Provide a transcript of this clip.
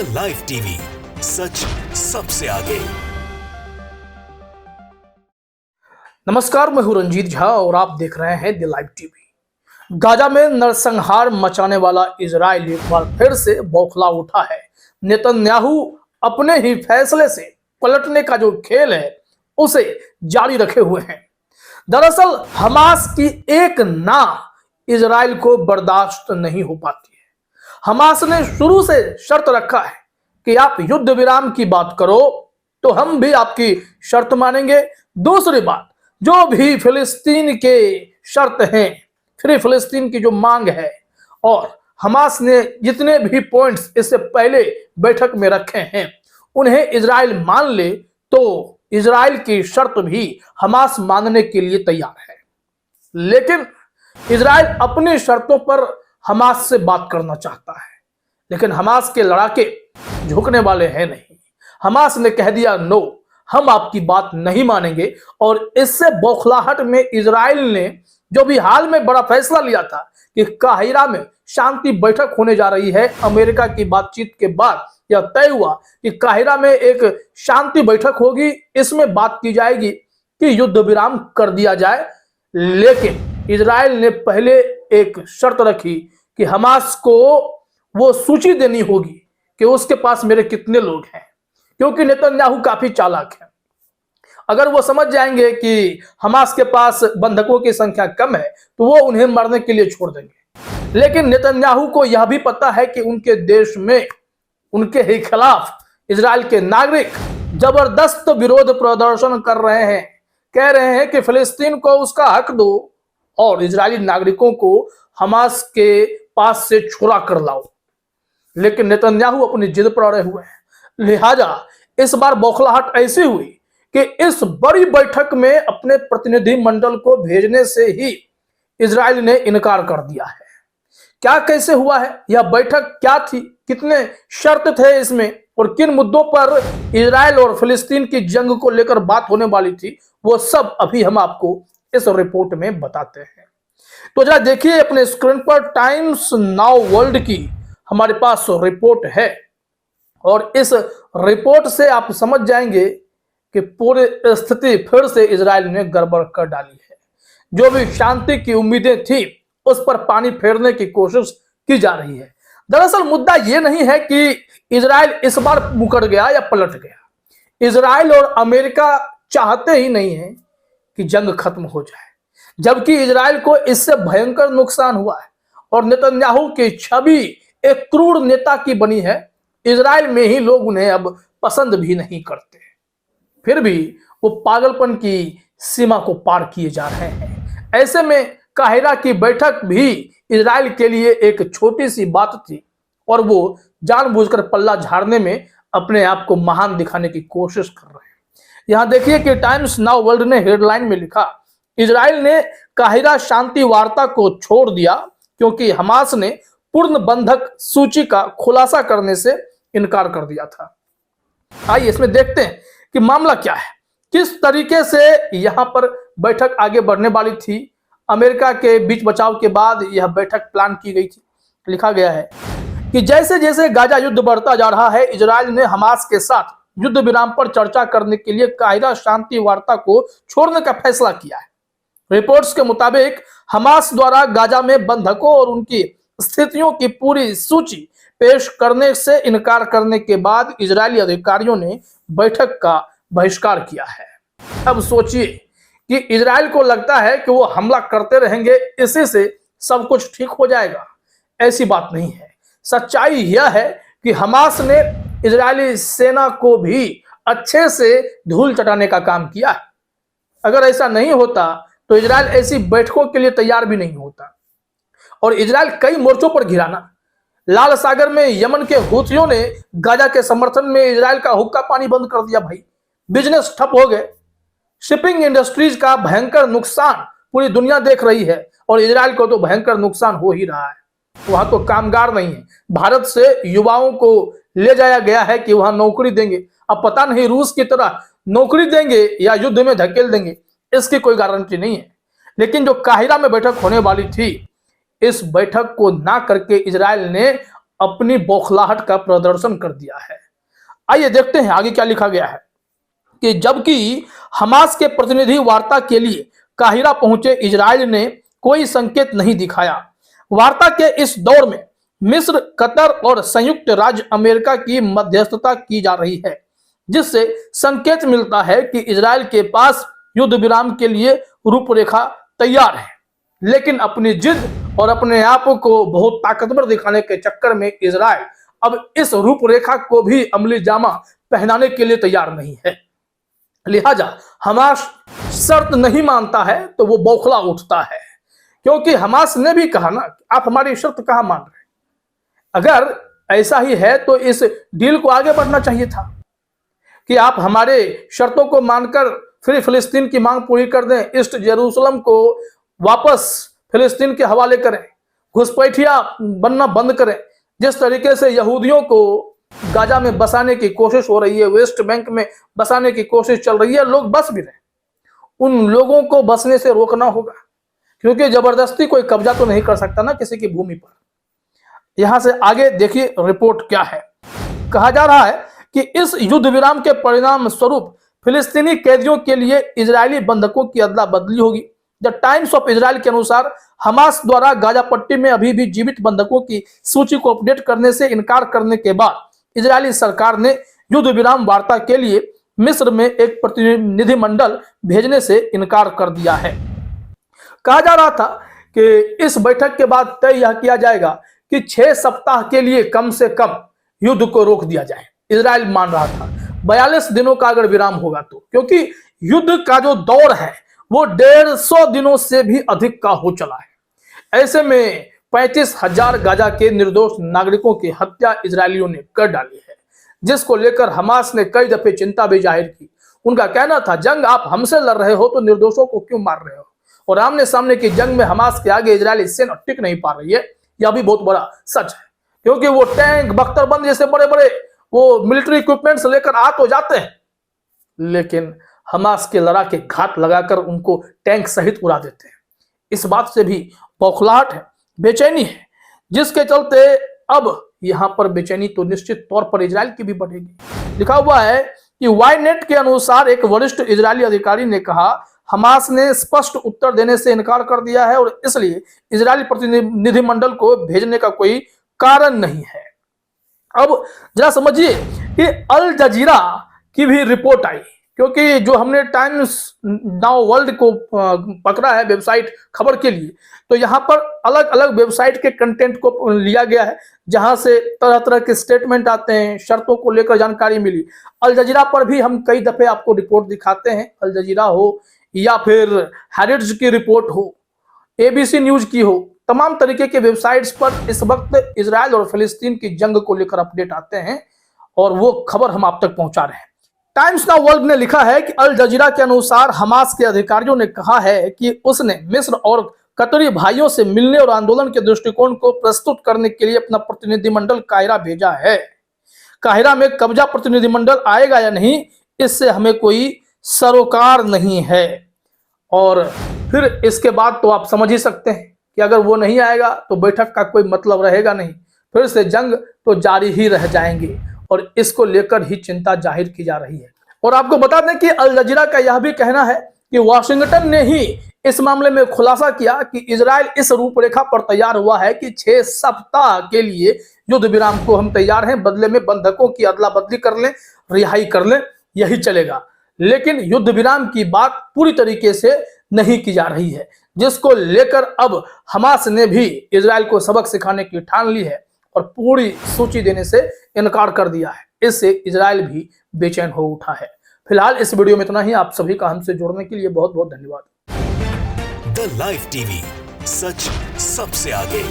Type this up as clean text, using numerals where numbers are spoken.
The live TV, सच सबसे आगे। नमस्कार, मैं हूं रंजीत झा और आप देख रहे हैं द लाइव टीवी। गाजा में नरसंहार मचाने वाला इजराइल एक बार फिर से बौखला उठा है। नेतन्याहू अपने ही फैसले से पलटने का जो खेल है उसे जारी रखे हुए हैं। दरअसल हमास की एक ना इजराइल को बर्दाश्त नहीं हो पाती है। हमास ने शुरू से शर्त रखा है कि आप युद्ध विराम की बात करो तो हम भी आपकी शर्त मानेंगे। दूसरी बात, जो भी फिलिस्तीन के शर्त हैं, फ्री फिलिस्तीन की जो मांग है, और हमास ने जितने भी पॉइंट्स इससे पहले बैठक में रखे हैं उन्हें इजराइल मान ले तो इजराइल की शर्त भी हमास मानने के लिए तैयार है। लेकिन इजराइल अपनी शर्तों पर हमास से बात करना चाहता है, लेकिन हमास के लड़ाके झुकने वाले हैं नहीं। हमास ने कह दिया नो, हम आपकी बात नहीं मानेंगे। और इससे बौखलाहट में इजराइल ने जो भी हाल में बड़ा फैसला लिया था कि काहिरा में शांति बैठक होने जा रही है, अमेरिका की बातचीत के बाद यह तय हुआ कि काहिरा में एक शांति बैठक होगी, इसमें बात की जाएगी कि युद्ध विराम कर दिया जाए। लेकिन इजराइल ने पहले एक शर्त रखी कि हमास को वो सूची देनी होगी कि उसके पास मेरे कितने लोग हैं, क्योंकि नेतन्याहू काफी चालाक है। अगर वो समझ जाएंगे कि हमास के पास बंधकों की संख्या कम है तो वो उन्हें मरने के लिए छोड़ देंगे। लेकिन नेतन्याहू को यह भी पता है कि उनके देश में उनके ही खिलाफ इजराइल के नागरिक जबरदस्त विरोध प्रदर्शन कर रहे हैं, कह रहे हैं कि फिलिस्तीन को उसका हक दो और इजरायली नागरिकों को हमास के पास से छुड़ा कर लाओ। लेकिन नेतन्याहू अपनी जिद पर अड़े हुए हैं। लिहाजा इस बार बौखलाहट ऐसी हुई कि इस बड़ी बैठक में अपने प्रतिनिधि मंडल को भेजने से ही इजराइल ने इनकार कर दिया है। क्या कैसे हुआ है, यह बैठक क्या थी, कितने शर्त थे इसमें और किन मुद्दों पर इजराइल और फिलिस्तीन की जंग को लेकर बात होने वाली थी, वो सब अभी हम आपको इस रिपोर्ट में बताते हैं। तो जरा देखिए अपने स्क्रीन पर टाइम्स नाउ वर्ल्ड की हमारे पास रिपोर्ट है और इस रिपोर्ट से आप समझ जाएंगे कि पूरी स्थिति फिर से इजराइल ने गड़बड़ कर डाली है। जो भी शांति की उम्मीदें थी उस पर पानी फेरने की कोशिश की जा रही है। दरअसल मुद्दा यह नहीं है कि इजराइल इस बार मुकर गया या पलट गया। इजराइल और अमेरिका चाहते ही नहीं है कि जंग खत्म हो जाए, जबकि इजराइल को इससे भयंकर नुकसान हुआ है और नेतन्याहू की छवि एक क्रूर नेता की बनी है। इजराइल में ही लोग उन्हें अब पसंद भी नहीं करते, फिर भी वो पागलपन की सीमा को पार किए जा रहे हैं। ऐसे में काहिरा की बैठक भी इजराइल के लिए एक छोटी सी बात थी और वो जानबूझकर पल्ला झाड़ने में अपने आप को महान दिखाने की कोशिश कर रहे हैं। यहां देखिए कि टाइम्स नाउ वर्ल्ड ने हेडलाइन में लिखा, इजराइल ने काहिरा शांति वार्ता को छोड़ दिया क्योंकि हमास ने पूर्ण बंधक सूची का खुलासा करने से इनकार कर दिया था। आइए इसमें देखते हैं कि मामला क्या है, किस तरीके से यहां पर बैठक आगे बढ़ने वाली थी। अमेरिका के बीच बचाव के बाद यह बैठक प्लान की गई थी। लिखा गया है कि जैसे जैसे गाजा युद्ध बढ़ता जा रहा है, इजराइल ने हमास के साथ युद्ध विराम पर चर्चा करने के लिए काहिरा शांति वार्ता को छोड़ने का फैसला किया है। रिपोर्ट्स के मुताबिक हमास द्वारा गाजा में बंधकों और उनकी स्थितियों की पूरी सूची पेश करने से इनकार करने के बाद इजरायली अधिकारियों ने बैठक का बहिष्कार किया है। अब सोचिए कि इजराइल को लगता है कि वो हमला करते रहेंगे, इसी से सब कुछ ठीक हो जाएगा। ऐसी बात नहीं है। सच्चाई यह है कि हमास ने इजरायली सेना को भी अच्छे से धूल चटाने का काम किया है। अगर ऐसा नहीं होता तो इजराइल ऐसी बैठकों के लिए तैयार भी नहीं होता। और इजराइल कई मोर्चों पर घिरा ना। लाल सागर में यमन के हूथियों ने गाजा के समर्थन में इजराइल का हुक्का पानी बंद कर दिया। भाई, बिजनेस ठप हो गए। शिपिंग इंडस्ट्रीज का भयंकर नुकसान पूरी दुनिया देख रही है और इजराइल को तो भयंकर नुकसान हो ही रहा है। वहां तो कामगार नहीं है। भारत से युवाओं को ले जाया गया है कि वहां नौकरी देंगे। अब पता नहीं रूस की तरह नौकरी देंगे या युद्ध में धकेल देंगे, इसकी कोई गारंटी नहीं है। लेकिन जो काहिरा में बैठक होने वाली थी, इस बैठक को ना करके इजराइल ने अपनी बौखलाहट का प्रदर्शन कर दिया है। आइए देखते हैं आगे क्या लिखा गया है कि जबकि हमास के प्रतिनिधि वार्ता के लिए काहिरा पहुंचे, इजराइल ने कोई संकेत नहीं दिखाया। वार्ता के इस दौर में मिस्र, कतर और संयुक्त राज्य अमेरिका की मध्यस्थता की जा रही है, जिससे संकेत मिलता है कि इजराइल के पास युद्ध विराम के लिए रूपरेखा तैयार है। लेकिन अपनी जिद और अपने आप को बहुत ताकतवर दिखाने के चक्कर में इजराइल अब इस रूपरेखा को भी अमली जामा पहनाने के लिए तैयार नहीं है। लिहाजा हमास शर्त नहीं मानता है तो वो बौखला उठता है, क्योंकि हमास ने भी कहा ना, आप हमारी शर्त कहां मान रहे हैं? अगर ऐसा ही है तो इस डील को आगे बढ़ना चाहिए था कि आप हमारे शर्तों को मानकर फिर फिलिस्तीन की मांग पूरी कर दें, ईस्ट जेरूसलम को वापस फिलिस्तीन के हवाले करें, घुसपैठिया बनना बंद करें। जिस तरीके से यहूदियों को गाजा में बसाने की कोशिश हो रही है, वेस्ट बैंक में बसाने की कोशिश चल रही है, लोग बस भी रहे, उन लोगों को बसने से रोकना होगा, क्योंकि जबरदस्ती कोई कब्जा तो नहीं कर सकता ना किसी की भूमि पर। यहां से आगे देखिए रिपोर्ट क्या है। कहा जा रहा है कि इस युद्ध विराम के परिणाम स्वरूप फिलिस्तीनी कैदियों के लिए इजरायली बंधकों की अदला बदली होगी। द टाइम्स ऑफ इजराइल के अनुसार हमास द्वारा गाजा पट्टी में अभी भी जीवित बंधकों की सूची को अपडेट करने से इनकार करने के बाद इजरायली सरकार ने युद्ध विराम वार्ता के लिए मिस्र में एक प्रतिनिधिमंडल भेजने से इनकार कर दिया है। कहा जा रहा था कि इस बैठक के बाद तय यह किया जाएगा कि 6 सप्ताह के लिए कम से कम युद्ध को रोक दिया जाए। इजराइल मान रहा था 42 दिनों का अगर विराम होगा तो, क्योंकि युद्ध का जो दौर है वो 150 दिनों से भी अधिक का हो चला है। ऐसे में 35,000 गाजा के निर्दोष नागरिकों की हत्या इजरायलियों ने कर डाली है, जिसको लेकर हमास ने कई दफे चिंता भी जाहिर की। उनका कहना था, जंग आप हमसे लड़ रहे हो तो निर्दोषों को क्यों मार रहे हो? और आमने सामने की जंग में हमास के आगे इजरायली सेना टिक नहीं पा रही है, यह भी बहुत बड़ा सच है, क्योंकि वो टैंक, बख्तरबंद जैसे बड़े बड़े वो मिलिट्री इक्विपमेंट्स लेकर आ तो जाते हैं, लेकिन हमास के लड़ाके घात लगाकर उनको टैंक सहित उड़ा देते हैं। इस बात से भी बौखलाहट है, बेचैनी है, जिसके चलते अब यहां पर बेचैनी तो निश्चित तौर पर इजराइल की भी बढ़ेगी। लिखा हुआ है कि वाईनेट के अनुसार एक वरिष्ठ इजरायली अधिकारी ने कहा, हमास ने स्पष्ट उत्तर देने से इनकार कर दिया है और इसलिए इजरायली प्रतिनिधिमंडल को भेजने का कोई कारण नहीं है। अब जरा समझिए कि अल जजीरा की भी रिपोर्ट आई, क्योंकि जो हमने टाइम्स नाउ वर्ल्ड को पकड़ा है वेबसाइट खबर के लिए, तो यहाँ पर अलग अलग वेबसाइट के कंटेंट को लिया गया है, जहां से तरह तरह के स्टेटमेंट आते हैं, शर्तों को लेकर जानकारी मिली। अल जजीरा पर भी हम कई दफे आपको रिपोर्ट दिखाते हैं, अल जजीरा हो या फिर हैरिट्ज की रिपोर्ट हो, एबीसी न्यूज की हो, तमाम तरीके के वेबसाइट्स पर इस वक्त इजराइल और फिलिस्तीन की जंग को लेकर अपडेट आते हैं और वो खबर हम आप तक पहुंचा रहे हैं। टाइम्स नाउ वर्ल्ड ने लिखा है कि अल जजीरा के अनुसार हमास के अधिकारियों ने कहा है कि उसने मिस्र और कतरी भाइयों से मिलने और आंदोलन के दृष्टिकोण को प्रस्तुत करने के लिए अपना प्रतिनिधिमंडल काहिरा भेजा है। काहिरा में कब्जा प्रतिनिधिमंडल आएगा या नहीं, इससे हमें कोई सरोकार नहीं है। और फिर इसके बाद तो आप समझ ही सकते हैं कि अगर वो नहीं आएगा तो बैठक का कोई मतलब रहेगा नहीं, फिर से जंग तो जारी ही रह जाएंगे, और इसको लेकर ही चिंता जाहिर की जा रही है। और आपको बता दें कि अल जजीरा का यह भी कहना है कि वाशिंगटन ने ही इस मामले में खुलासा किया कि इजराइल इस रूपरेखा पर तैयार हुआ है कि 6 सप्ताह के लिए युद्ध विराम को हम तैयार हैं, बदले में बंधकों की अदला बदली कर लें, रिहाई कर लें, यही चलेगा। लेकिन युद्ध विराम की बात पूरी तरीके से नहीं की जा रही है, जिसको लेकर अब हमास ने भी इजराइल को सबक सिखाने की ठान ली है और पूरी सूची देने से इनकार कर दिया है। इससे इजराइल भी बेचैन हो उठा है। फिलहाल इस वीडियो में इतना ही। आप सभी का हमसे जुड़ने के लिए बहुत बहुत धन्यवाद। द लाइव टीवी, सच सबसे आगे।